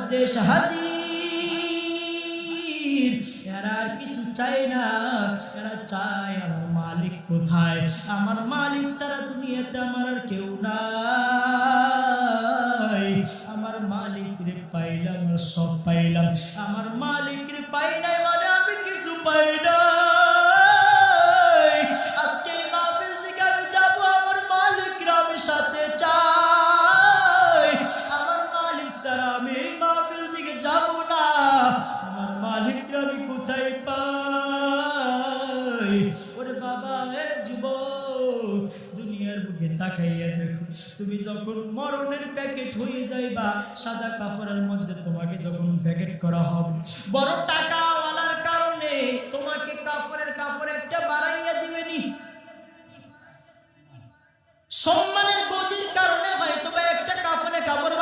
মধ্যে এসে হাজির। এরা আর কিছু চায় না, এরা চায় আমার মালিক কোথায়, আমার মালিক ছাড়া দুনিয়াতে আমার আর কেউ নাই। আমার মালিক রে পাইলাম, সব পাইলাম, আমার মালিক রে পাই নাই মানে আমি কিছু পাই না। আজকে এই মাহফিল থেকে আমি যাবো, আমার মালিক আমি সাথে চাই। আমার মালিক ছাড়া আমি এই মাহফিল থেকে যাব না। আমার মালিক আমি কোথায় পাই? ওরে বাবা, এ যুবক, দুনিয়ার বুকে তাকাইয়া দেখো, তুমি যখন মরণের প্যাকেট হয়ে যাইবা, সাদা কাপড়ের মধ্যে তোমাকে যখন প্যাকেট করা হবে, বড় টাকাওয়ালার কারণে তোমাকে কাপড় একটা বাড়াইয়া দিবেনি। সম্মানের গদির কারণে হয়তো বা একটা কাপড়